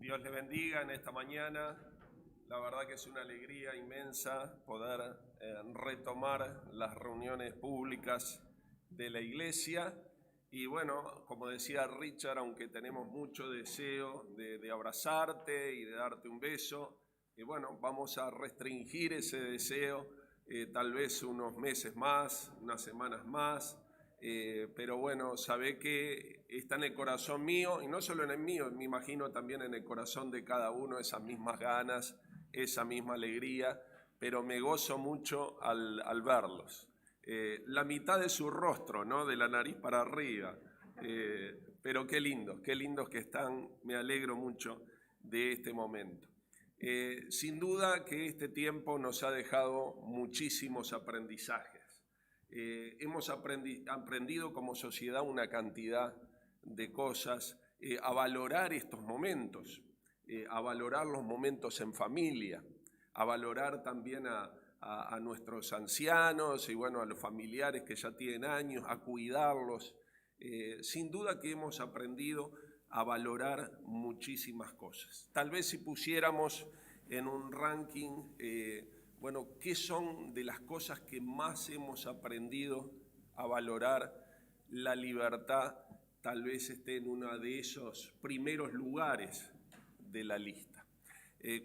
Dios le bendiga en esta mañana. La verdad que es una alegría inmensa poder retomar las reuniones públicas de la iglesia. Y bueno, como decía Richard, aunque tenemos mucho deseo de abrazarte y de darte un beso, y bueno, vamos a restringir ese deseo tal vez unos meses más, unas semanas más. Pero bueno, sabe que está en el corazón mío, y no solo en el mío, me imagino también en el corazón de cada uno, esas mismas ganas, esa misma alegría, pero me gozo mucho al verlos. La mitad de su rostro, ¿no? De la nariz para arriba, pero qué lindos que están, me alegro mucho de este momento. Sin duda que este tiempo nos ha dejado muchísimos aprendizajes. Hemos aprendido como sociedad una cantidad de cosas, a valorar estos momentos, a valorar los momentos en familia, a valorar también a nuestros ancianos y bueno, a los familiares que ya tienen años, a cuidarlos. Sin duda que hemos aprendido a valorar muchísimas cosas. Tal vez si pusiéramos en un ranking, bueno, ¿qué son de las cosas que más hemos aprendido a valorar? La libertad tal vez esté en uno de esos primeros lugares de la lista.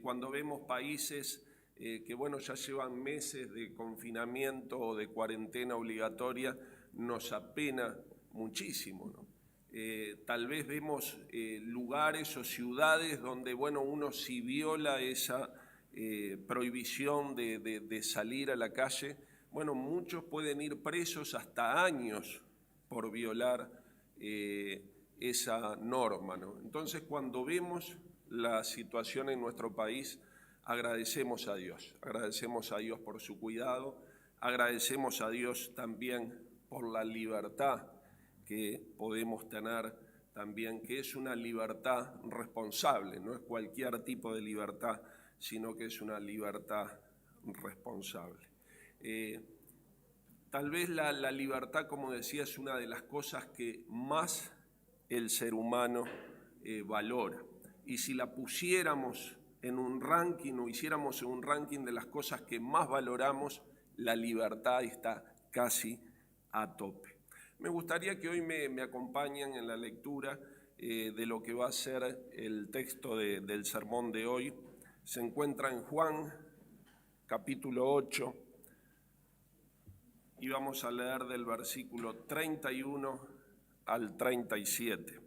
Cuando vemos países que bueno, ya llevan meses de confinamiento o de cuarentena obligatoria, nos apena muchísimo, ¿no? Tal vez vemos lugares o ciudades donde bueno, uno si viola esa prohibición de salir a la calle, bueno, muchos pueden ir presos hasta años por violar esa norma, ¿no? Entonces, cuando vemos la situación en nuestro país, agradecemos a Dios por su cuidado, agradecemos a Dios también por la libertad que podemos tener también, que es una libertad responsable, no es cualquier tipo de libertad, sino que es una libertad responsable. Tal vez la libertad, como decía, es una de las cosas que más el ser humano valora. Y si la pusiéramos en un ranking o hiciéramos un ranking de las cosas que más valoramos, la libertad está casi a tope. Me gustaría que hoy me acompañen en la lectura de lo que va a ser el texto del sermón de hoy. Se encuentra en Juan, capítulo 8, y vamos a leer del versículo 31 al 37.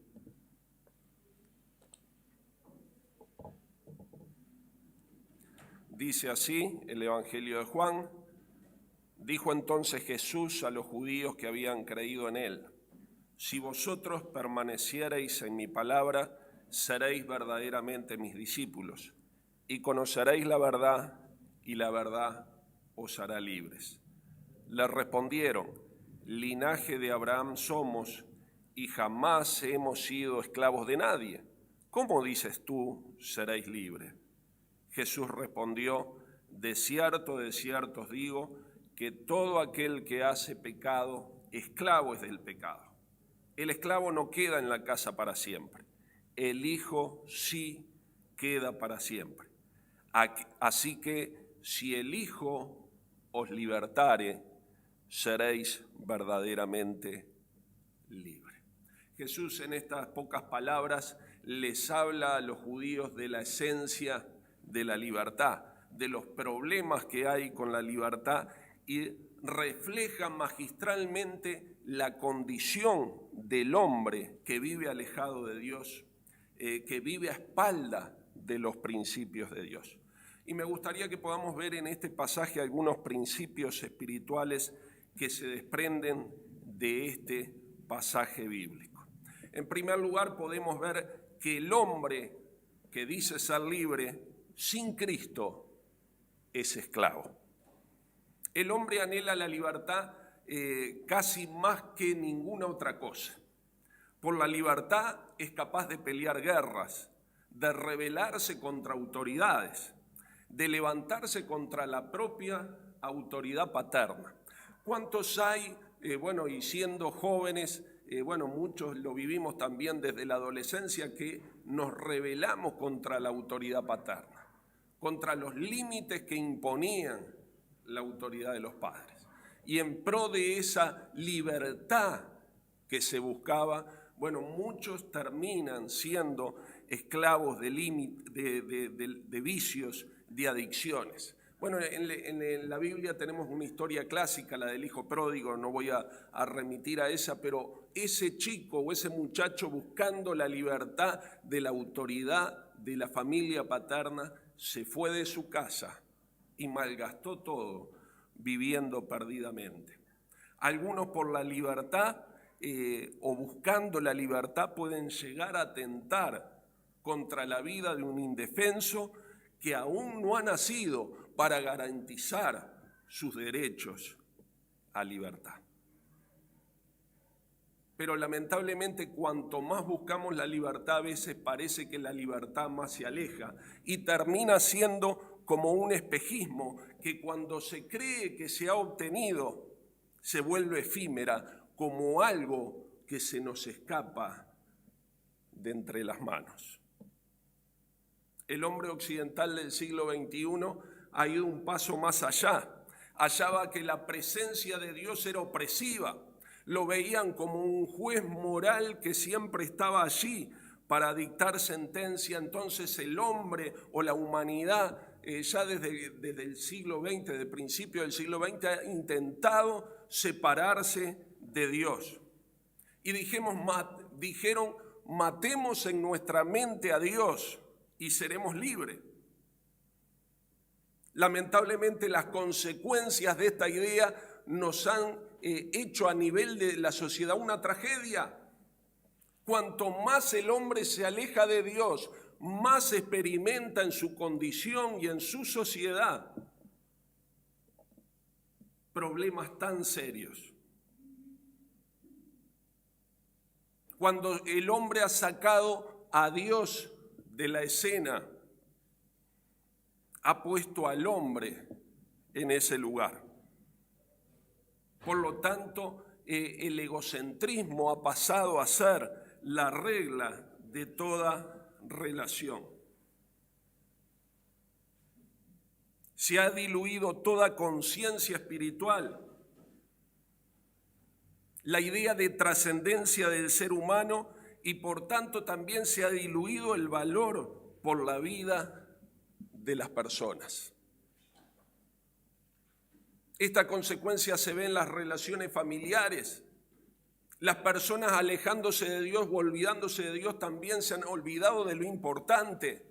Dice así el Evangelio de Juan: dijo entonces Jesús a los judíos que habían creído en él: si vosotros permaneciereis en mi palabra, seréis verdaderamente mis discípulos, y conoceréis la verdad, y la verdad os hará libres. Le respondieron: linaje de Abraham somos, y jamás hemos sido esclavos de nadie. ¿Cómo dices tú, seréis libres? Jesús respondió: de cierto os digo, que todo aquel que hace pecado, esclavo es del pecado. El esclavo no queda en la casa para siempre, el Hijo sí queda para siempre. Así que si el Hijo os libertare, seréis verdaderamente libres. Jesús en estas pocas palabras les habla a los judíos de la esencia de la libertad, de los problemas que hay con la libertad, y refleja magistralmente la condición del hombre que vive alejado de Dios, que vive a espalda de los principios de Dios. Y me gustaría que podamos ver en este pasaje algunos principios espirituales que se desprenden de este pasaje bíblico. En primer lugar, podemos ver que el hombre que dice ser libre sin Cristo es esclavo. El hombre anhela la libertad casi más que ninguna otra cosa. Por la libertad es capaz de pelear guerras, de rebelarse contra autoridades, de levantarse contra la propia autoridad paterna. ¿Cuántos hay, y siendo jóvenes, muchos lo vivimos también desde la adolescencia, que nos rebelamos contra la autoridad paterna, contra los límites que imponían la autoridad de los padres. Y en pro de esa libertad que se buscaba, muchos terminan siendo esclavos de vicios, de adicciones. En la Biblia tenemos una historia clásica, la del hijo pródigo, no voy a remitir a esa, pero ese chico o ese muchacho buscando la libertad de la autoridad de la familia paterna, se fue de su casa y malgastó todo viviendo perdidamente. Algunos por la libertad o buscando la libertad pueden llegar a atentar contra la vida de un indefenso que aún no ha nacido, para garantizar sus derechos a libertad. Pero lamentablemente, cuanto más buscamos la libertad, a veces parece que la libertad más se aleja y termina siendo como un espejismo que cuando se cree que se ha obtenido, se vuelve efímera, como algo que se nos escapa de entre las manos. El hombre occidental del siglo XXI ha ido un paso más allá. Hallaba que la presencia de Dios era opresiva. Lo veían como un juez moral que siempre estaba allí para dictar sentencia. Entonces el hombre o la humanidad ya desde el siglo XX, desde el principio del siglo XX, ha intentado separarse de Dios. Y dijeron, matemos en nuestra mente a Dios y seremos libres. Lamentablemente, las consecuencias de esta idea nos han hecho a nivel de la sociedad una tragedia. Cuanto más el hombre se aleja de Dios, más experimenta en su condición y en su sociedad problemas tan serios. Cuando el hombre ha sacado a Dios de la escena, ha puesto al hombre en ese lugar. Por lo tanto, el egocentrismo ha pasado a ser la regla de toda relación. Se ha diluido toda conciencia espiritual. La idea de trascendencia del ser humano y por tanto también se ha diluido el valor por la vida de las personas. Esta consecuencia se ve en las relaciones familiares. Las personas alejándose de Dios o olvidándose de Dios también se han olvidado de lo importante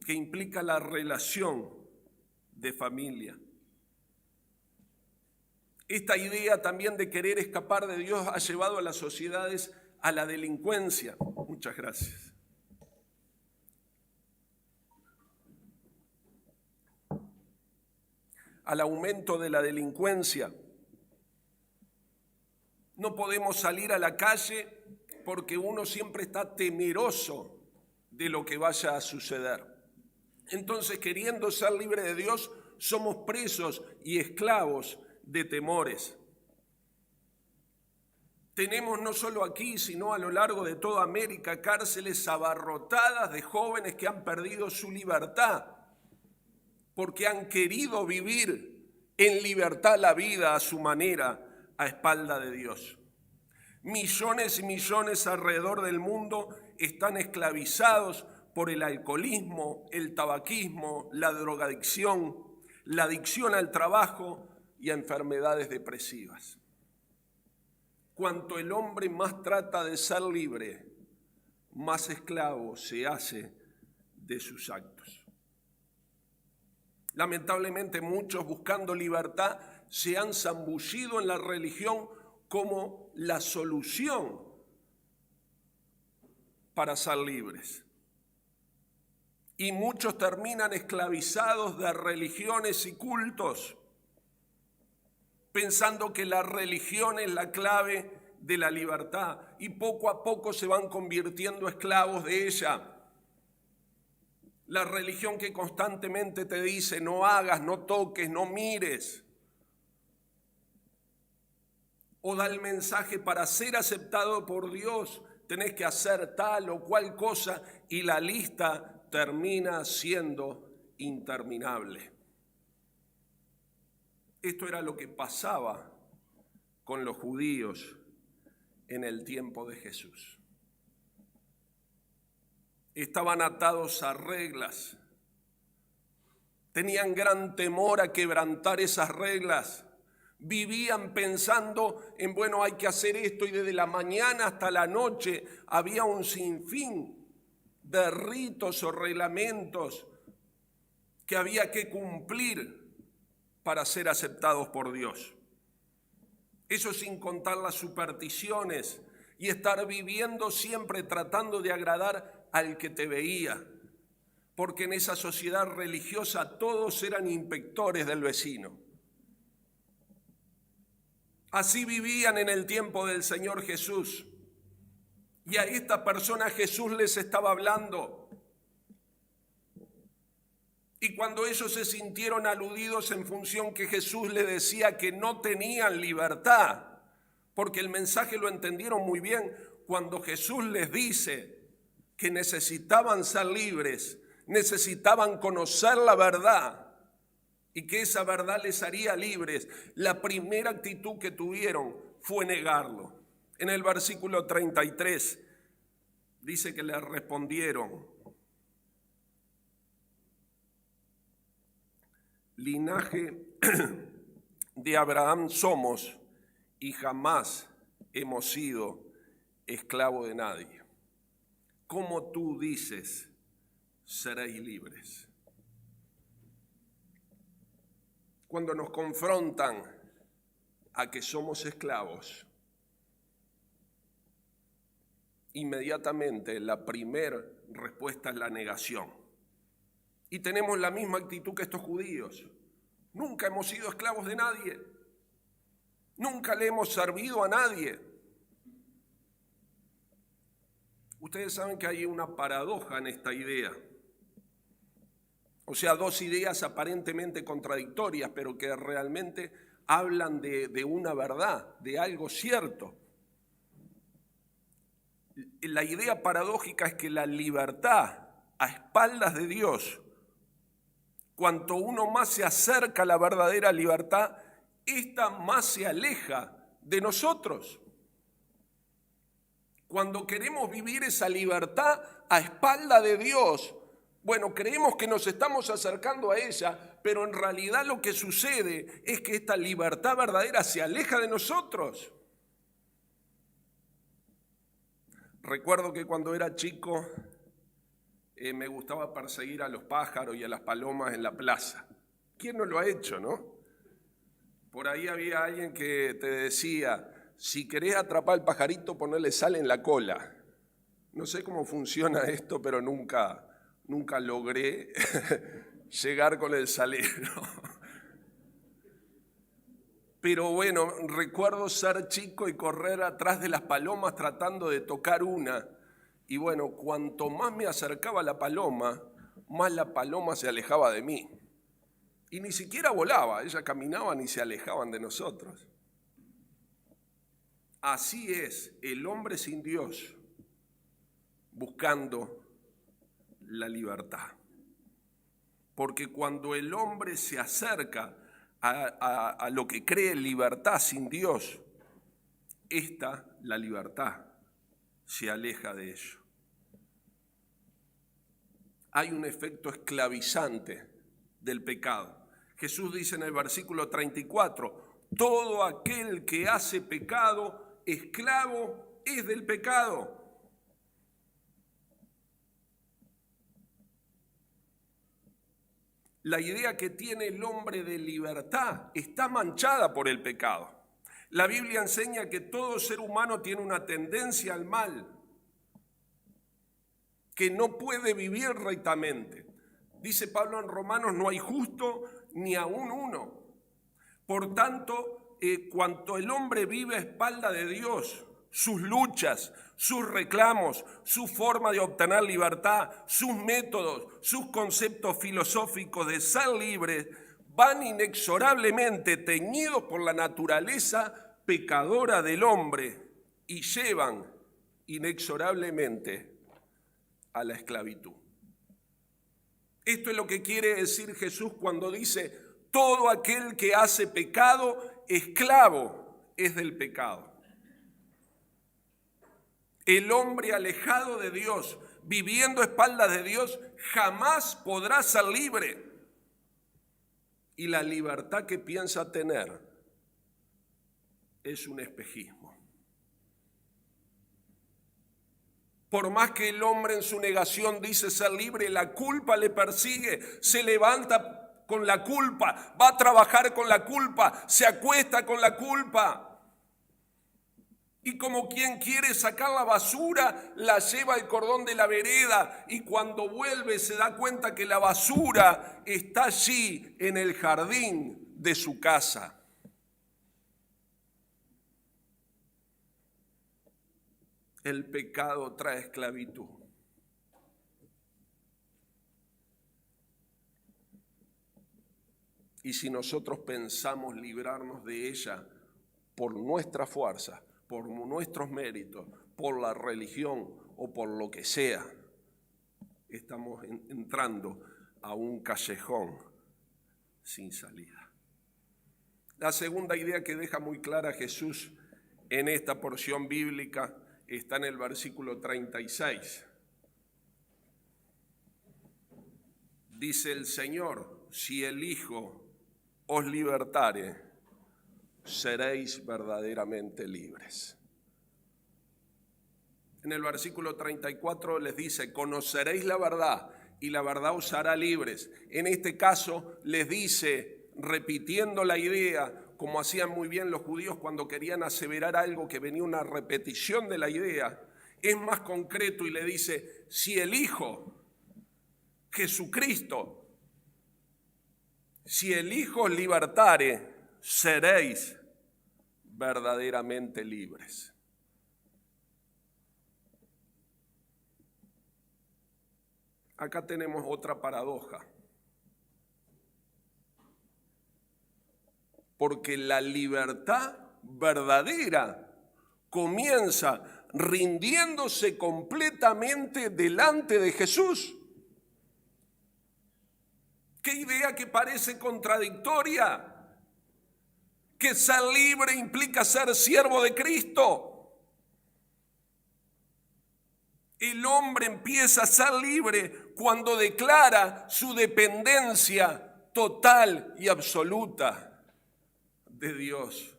que implica la relación de familia. Esta idea también de querer escapar de Dios ha llevado a las sociedades a la delincuencia. Muchas gracias. Al aumento de la delincuencia. No podemos salir a la calle porque uno siempre está temeroso de lo que vaya a suceder. Entonces, queriendo ser libre de Dios, somos presos y esclavos de temores. Tenemos no solo aquí, sino a lo largo de toda América, cárceles abarrotadas de jóvenes que han perdido su libertad porque han querido vivir en libertad la vida a su manera, a espalda de Dios. Millones y millones alrededor del mundo están esclavizados por el alcoholismo, el tabaquismo, la drogadicción, la adicción al trabajo y a enfermedades depresivas. Cuanto el hombre más trata de ser libre, más esclavo se hace de sus actos. Lamentablemente muchos, buscando libertad, se han zambullido en la religión como la solución para ser libres. Y muchos terminan esclavizados de religiones y cultos, pensando que la religión es la clave de la libertad, y poco a poco se van convirtiendo esclavos de ella. La religión que constantemente te dice no hagas, no toques, no mires. o da el mensaje: para ser aceptado por Dios tenés que hacer tal o cual cosa, y la lista termina siendo interminable. Esto era lo que pasaba con los judíos en el tiempo de Jesús. Estaban atados a reglas, tenían gran temor a quebrantar esas reglas, vivían pensando en, bueno, hay que hacer esto, y desde la mañana hasta la noche había un sinfín de ritos o reglamentos que había que cumplir para ser aceptados por Dios. Eso sin contar las supersticiones y estar viviendo siempre tratando de agradar al que te veía, porque en esa sociedad religiosa todos eran inspectores del vecino. Así vivían en el tiempo del Señor Jesús, y a esta persona Jesús les estaba hablando. Y cuando ellos se sintieron aludidos en función que Jesús les decía que no tenían libertad, porque el mensaje lo entendieron muy bien, cuando Jesús les dice que necesitaban ser libres, necesitaban conocer la verdad y que esa verdad les haría libres, la primera actitud que tuvieron fue negarlo. En el versículo 33 dice que le respondieron: linaje de Abraham somos y jamás hemos sido esclavos de nadie. ¿Cómo tú dices, seréis libres? Cuando nos confrontan a que somos esclavos, inmediatamente la primera respuesta es la negación. Y tenemos la misma actitud que estos judíos. Nunca hemos sido esclavos de nadie. Nunca le hemos servido a nadie. Ustedes saben que hay una paradoja en esta idea. O sea, dos ideas aparentemente contradictorias, pero que realmente hablan de una verdad, de algo cierto. La idea paradójica es que la libertad a espaldas de Dios, cuanto uno más se acerca a la verdadera libertad, esta más se aleja de nosotros. Cuando queremos vivir esa libertad a espaldas de Dios, bueno, creemos que nos estamos acercando a ella, pero en realidad lo que sucede es que esta libertad verdadera se aleja de nosotros. Recuerdo que cuando era chico me gustaba perseguir a los pájaros y a las palomas en la plaza. ¿Quién no lo ha hecho, no? Por ahí había alguien que te decía: si querés atrapar al pajarito, ponele sal en la cola. No sé cómo funciona esto, pero nunca logré llegar con el salero. Pero bueno, recuerdo ser chico y correr atrás de las palomas tratando de tocar una. Y bueno, cuanto más me acercaba a la paloma, más la paloma se alejaba de mí. Y ni siquiera volaba, ellas caminaban y se alejaban de nosotros. Así es el hombre sin Dios, buscando la libertad. Porque cuando el hombre se acerca a lo que cree libertad sin Dios, la libertad, se aleja de ello. Hay un efecto esclavizante del pecado. Jesús dice en el versículo 34, todo aquel que hace pecado, esclavo es del pecado. La idea que tiene el hombre de libertad está manchada por el pecado. La Biblia enseña que todo ser humano tiene una tendencia al mal, que no puede vivir rectamente. Dice Pablo en Romanos, no hay justo ni aún uno. Por tanto, cuanto el hombre vive a espalda de Dios, sus luchas, sus reclamos, su forma de obtener libertad, sus métodos, sus conceptos filosóficos de ser libre, van inexorablemente teñidos por la naturaleza pecadora del hombre y llevan inexorablemente a la esclavitud. Esto es lo que quiere decir Jesús cuando dice: todo aquel que hace pecado, esclavo es del pecado. El hombre alejado de Dios, viviendo a espaldas de Dios, jamás podrá ser libre. Y la libertad que piensa tener es un espejismo. Por más que el hombre en su negación dice ser libre, la culpa le persigue, se levanta con la culpa, va a trabajar con la culpa, se acuesta con la culpa. Y como quien quiere sacar la basura, la lleva al cordón de la vereda y cuando vuelve se da cuenta que la basura está allí en el jardín de su casa. El pecado trae esclavitud. Y si nosotros pensamos librarnos de ella por nuestra fuerza, por nuestros méritos, por la religión o por lo que sea, estamos entrando a un callejón sin salida. La segunda idea que deja muy clara Jesús en esta porción bíblica está en el versículo 36. Dice el Señor: si el Hijo os libertare, seréis verdaderamente libres. En el versículo 34 les dice: conoceréis la verdad y la verdad os hará libres. En este caso les dice, repitiendo la idea, como hacían muy bien los judíos cuando querían aseverar algo que venía una repetición de la idea, es más concreto y le dice: si el Hijo, Jesucristo, si el Hijo os libertare, seréis verdaderamente libres. Acá tenemos otra paradoja, porque la libertad verdadera comienza rindiéndose completamente delante de Jesús. ¿Qué idea que parece contradictoria? Que ser libre implica ser siervo de Cristo. El hombre empieza a ser libre cuando declara su dependencia total y absoluta de Dios.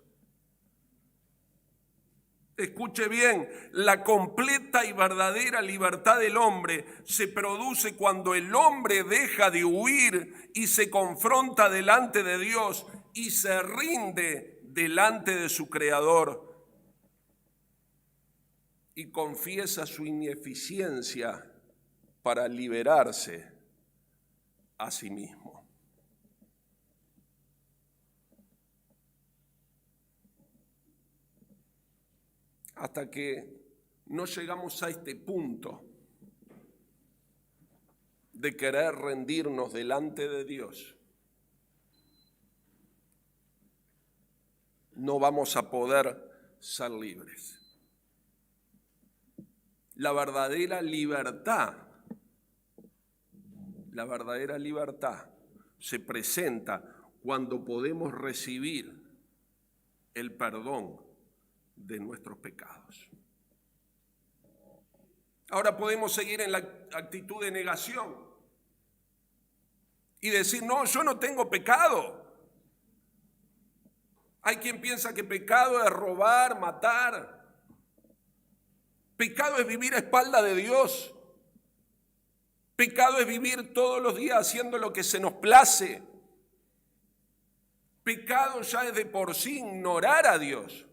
Escuche bien, la completa y verdadera libertad del hombre se produce cuando el hombre deja de huir y se confronta delante de Dios y se rinde delante de su Creador y confiesa su ineficiencia para liberarse a sí mismo. Hasta que no llegamos a este punto de querer rendirnos delante de Dios, no vamos a poder ser libres. La verdadera libertad se presenta cuando podemos recibir el perdón de nuestros pecados. Ahora podemos seguir en la actitud de negación y decir: no, yo no tengo pecado. Hay quien piensa que pecado es robar, matar. Pecado es vivir a espaldas de Dios. Pecado es vivir todos los días haciendo lo que se nos place. Pecado ya es de por sí ignorar a Dios.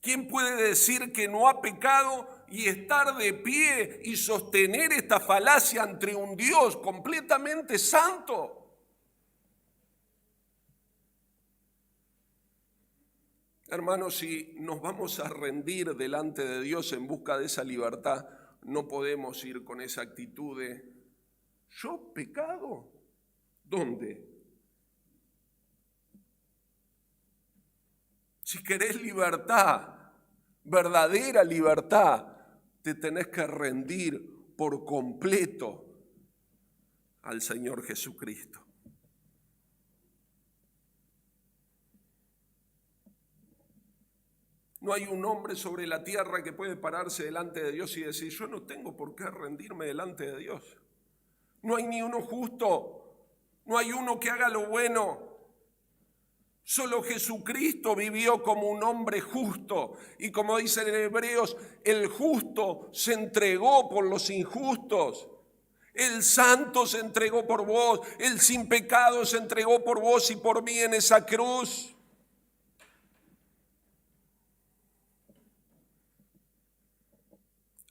¿Quién puede decir que no ha pecado y estar de pie y sostener esta falacia ante un Dios completamente santo? Hermanos, si nos vamos a rendir delante de Dios en busca de esa libertad, no podemos ir con esa actitud de: ¿yo pecado? ¿Dónde? Si querés libertad, verdadera libertad, te tenés que rendir por completo al Señor Jesucristo. No hay un hombre sobre la tierra que puede pararse delante de Dios y decir, yo no tengo por qué rendirme delante de Dios. No hay ni uno justo, no hay uno que haga lo bueno. Solo Jesucristo vivió como un hombre justo. Y como dicen en Hebreos, el justo se entregó por los injustos. El santo se entregó por vos. El sin pecado se entregó por vos y por mí en esa cruz.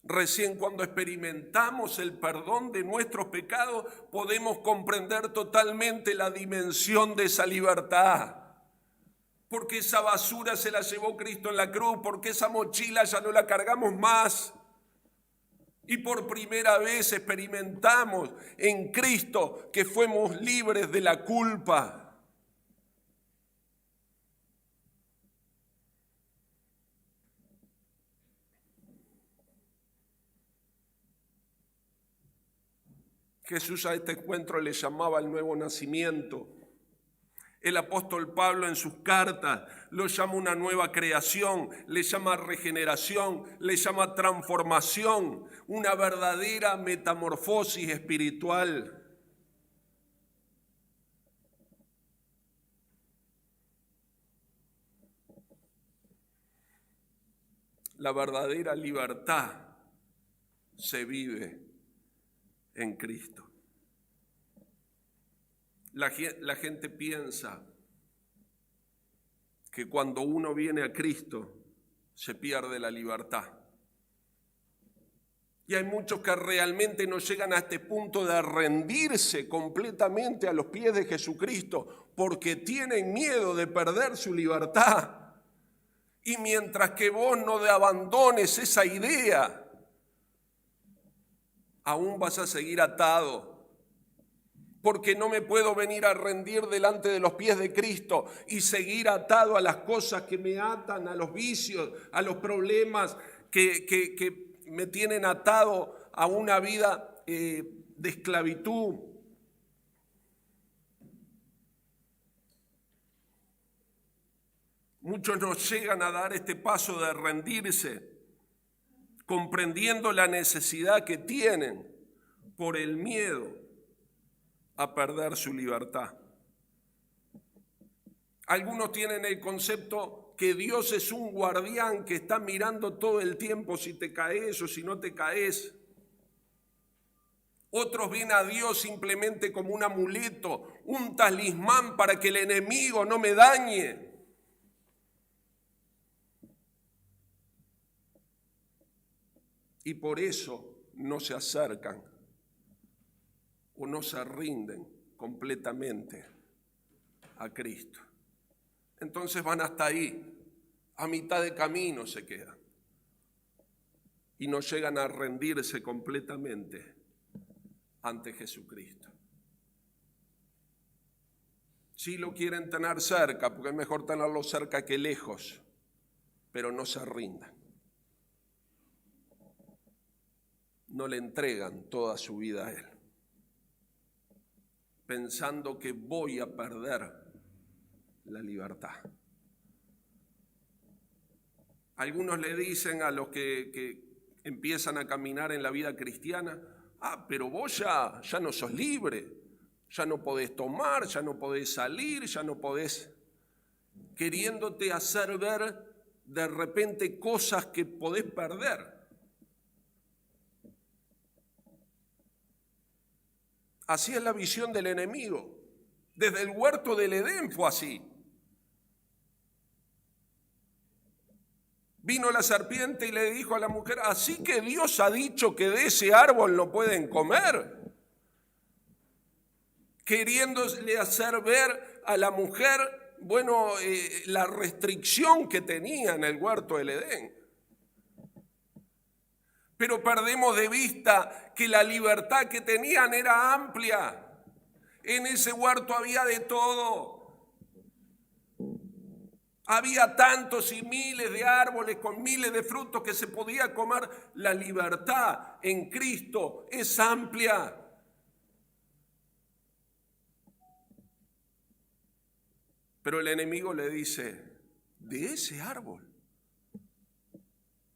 Recién cuando experimentamos el perdón de nuestros pecados, podemos comprender totalmente la dimensión de esa libertad. Porque esa basura se la llevó Cristo en la cruz, porque esa mochila ya no la cargamos más. Y por primera vez experimentamos en Cristo que fuimos libres de la culpa. Jesús a este encuentro le llamaba el nuevo nacimiento. El apóstol Pablo en sus cartas lo llama una nueva creación, le llama regeneración, le llama transformación, una verdadera metamorfosis espiritual. La verdadera libertad se vive en Cristo. La gente piensa que cuando uno viene a Cristo se pierde la libertad. Y hay muchos que realmente no llegan a este punto de rendirse completamente a los pies de Jesucristo porque tienen miedo de perder su libertad. Y mientras que vos no abandones esa idea, aún vas a seguir atado. Porque no me puedo venir a rendir delante de los pies de Cristo y seguir atado a las cosas que me atan, a los vicios, a los problemas que me tienen atado a una vida de esclavitud. Muchos no llegan a dar este paso de rendirse, comprendiendo la necesidad que tienen por el miedo a perder su libertad. Algunos tienen el concepto que Dios es un guardián que está mirando todo el tiempo si te caes o si no te caes. Otros ven a Dios simplemente como un amuleto, un talismán para que el enemigo no me dañe. Y por eso no se acercan o no se rinden completamente a Cristo. Entonces van hasta ahí, a mitad de camino se quedan y no llegan a rendirse completamente ante Jesucristo. Sí lo quieren tener cerca, porque es mejor tenerlo cerca que lejos, pero no se rindan. No le entregan toda su vida a Él, pensando que voy a perder la libertad. Algunos le dicen a los que empiezan a caminar en la vida cristiana, pero vos ya no sos libre, ya no podés tomar, ya no podés salir, ya no podés, queriéndote hacer ver de repente cosas que podés perder. Así es la visión del enemigo. Desde el huerto del Edén fue así. Vino la serpiente y le dijo a la mujer, así que Dios ha dicho que de ese árbol no pueden comer. Queriéndole hacer ver a la mujer, la restricción que tenía en el huerto del Edén. Pero perdemos de vista que la libertad que tenían era amplia. En ese huerto había de todo. Había tantos y miles de árboles con miles de frutos que se podía comer. La libertad en Cristo es amplia. Pero el enemigo le dice, de ese árbol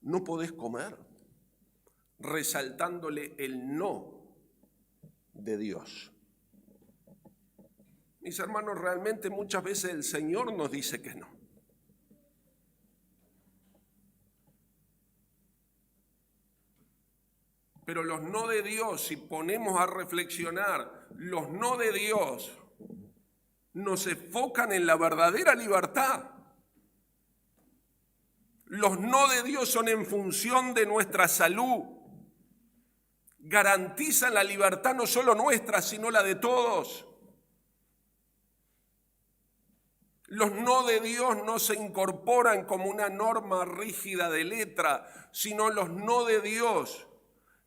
no podés comer, resaltándole el no de Dios. Mis hermanos, realmente muchas veces el Señor nos dice que no. Pero los no de Dios, si ponemos a reflexionar, los no de Dios nos enfocan en la verdadera libertad. Los no de Dios son en función de nuestra salud. Garantizan la libertad no solo nuestra, sino la de todos. Los no de Dios no se incorporan como una norma rígida de letra, sino los no de Dios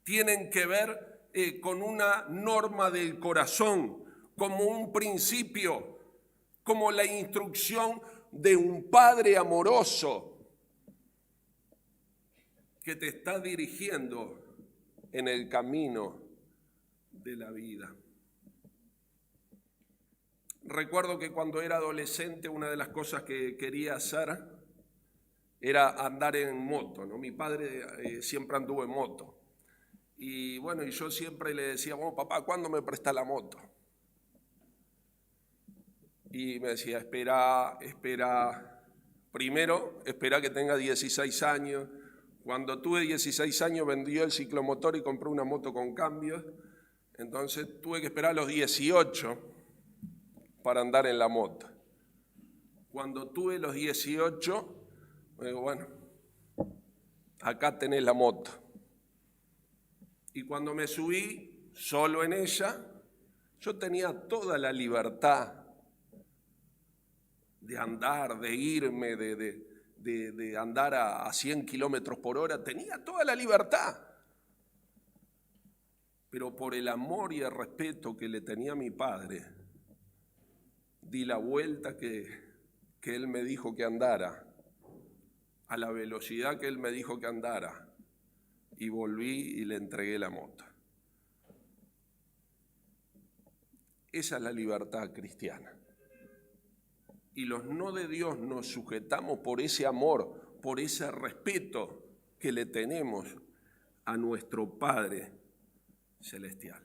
tienen que ver con una norma del corazón, como un principio, como la instrucción de un padre amoroso que te está dirigiendo en el camino de la vida. Recuerdo que cuando era adolescente una de las cosas que quería hacer era andar en moto, ¿no? Mi padre siempre anduvo en moto. Y bueno, y yo siempre le decía, bueno, papá, ¿cuándo me presta la moto? Y me decía, espera, primero, espera que tenga 16 años. Cuando tuve 16 años vendió el ciclomotor y compré una moto con cambios. Entonces tuve que esperar a los 18 para andar en la moto. Cuando tuve los 18, me digo, bueno, acá tenés la moto. Y cuando me subí solo en ella, yo tenía toda la libertad de andar, de irme, de andar a 100 kilómetros por hora. Tenía toda la libertad. Pero por el amor y el respeto que le tenía a mi padre, di la vuelta que él me dijo que andara, a la velocidad que él me dijo que andara, y volví y le entregué la moto. Esa es la libertad cristiana. Y los no de Dios nos sujetamos por ese amor, por ese respeto que le tenemos a nuestro Padre Celestial.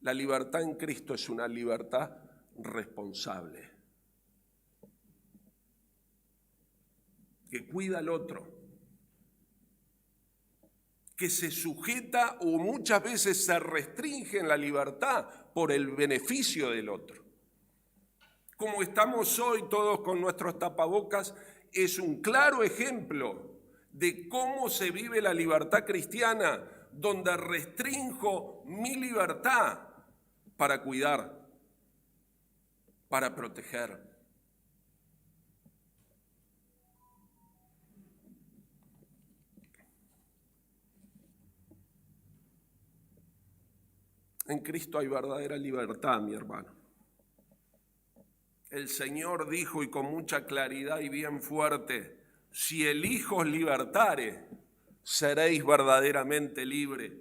La libertad en Cristo es una libertad responsable, que cuida al otro, que se sujeta o muchas veces se restringe en la libertad por el beneficio del otro. Como estamos hoy todos con nuestros tapabocas, es un claro ejemplo de cómo se vive la libertad cristiana, donde restrinjo mi libertad para cuidar, para proteger. En Cristo hay verdadera libertad, mi hermano. El Señor dijo, y con mucha claridad y bien fuerte, si el Hijo os libertare, seréis verdaderamente libres.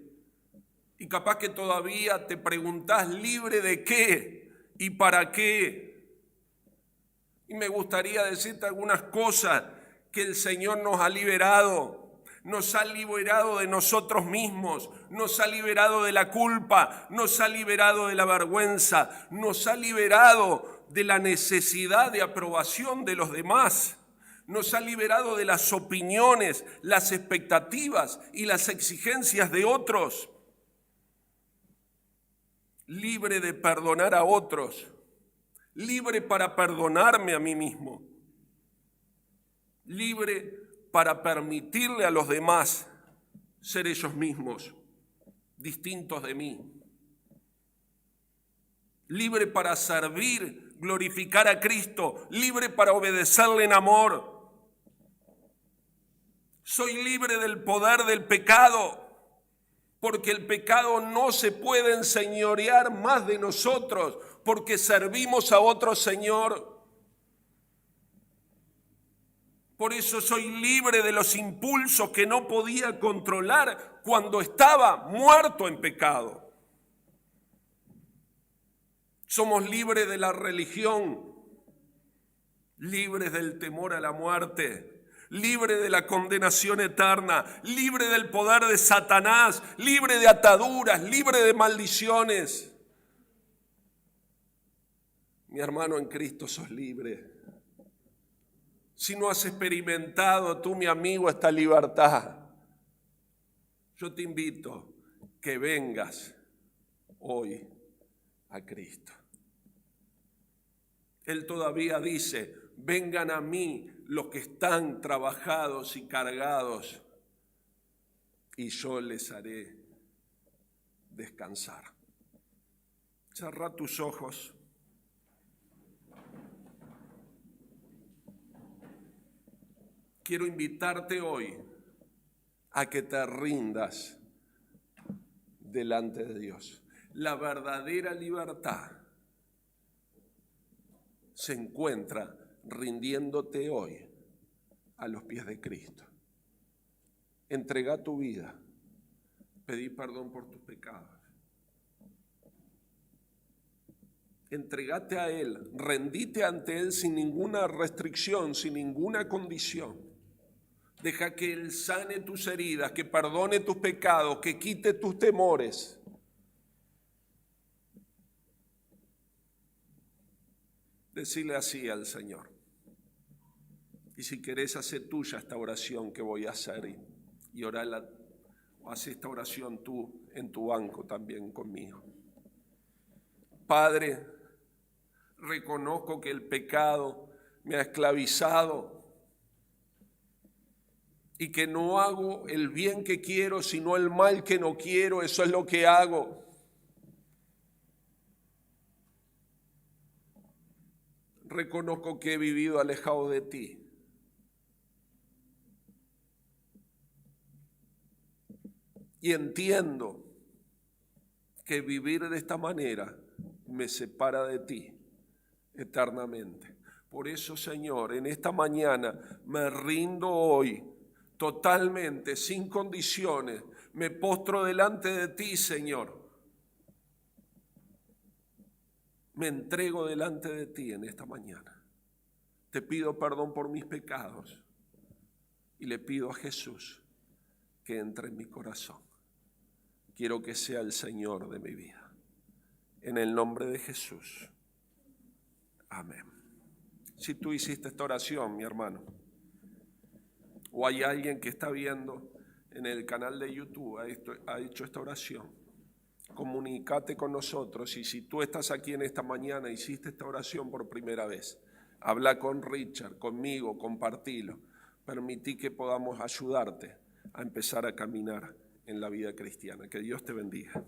Y capaz que todavía te preguntás, ¿libre de qué? ¿Y para qué? Y me gustaría decirte algunas cosas que el Señor nos ha liberado de nosotros mismos, nos ha liberado de la culpa, nos ha liberado de la vergüenza, nos ha liberado de la necesidad de aprobación de los demás, nos ha liberado de las opiniones, las expectativas y las exigencias de otros, libre de perdonar a otros, libre para perdonarme a mí mismo, libre para permitirle a los demás ser ellos mismos, distintos de mí. Libre para servir, glorificar a Cristo, libre para obedecerle en amor. Soy libre del poder del pecado, porque el pecado no se puede enseñorear más de nosotros, porque servimos a otro Señor. Por eso soy libre de los impulsos que no podía controlar cuando estaba muerto en pecado. Somos libres de la religión, libres del temor a la muerte, libres de la condenación eterna, libres del poder de Satanás, libres de ataduras, libres de maldiciones. Mi hermano en Cristo, sos libre. Si no has experimentado tú, mi amigo, esta libertad, yo te invito que vengas hoy a Cristo. Él todavía dice, vengan a mí los que están trabajados y cargados, y yo les haré descansar. Cerrá tus ojos. Quiero invitarte hoy a que te rindas delante de Dios. La verdadera libertad se encuentra rindiéndote hoy a los pies de Cristo. Entrega tu vida, pedí perdón por tus pecados. Entregate a Él, rendite ante Él sin ninguna restricción, sin ninguna condición. Deja que Él sane tus heridas, que perdone tus pecados, que quite tus temores. Decile así al Señor. Y si querés hacer tuya esta oración que voy a hacer y orarla, o haz esta oración tú en tu banco también conmigo. Padre, reconozco que el pecado me ha esclavizado y que no hago el bien que quiero, sino el mal que no quiero. Eso es lo que hago. Reconozco que he vivido alejado de ti. Y entiendo que vivir de esta manera me separa de ti eternamente. Por eso, Señor, en esta mañana me rindo hoy totalmente, sin condiciones. Me postro delante de ti, Señor. Me entrego delante de ti en esta mañana. Te pido perdón por mis pecados y le pido a Jesús que entre en mi corazón. Quiero que sea el Señor de mi vida. En el nombre de Jesús. Amén. Si tú hiciste esta oración, mi hermano, o hay alguien que está viendo en el canal de YouTube, ha hecho esta oración, comunícate con nosotros. Y si tú estás aquí en esta mañana, hiciste esta oración por primera vez, habla con Richard, conmigo, compartilo. Permití que podamos ayudarte a empezar a caminar en la vida cristiana. Que Dios te bendiga.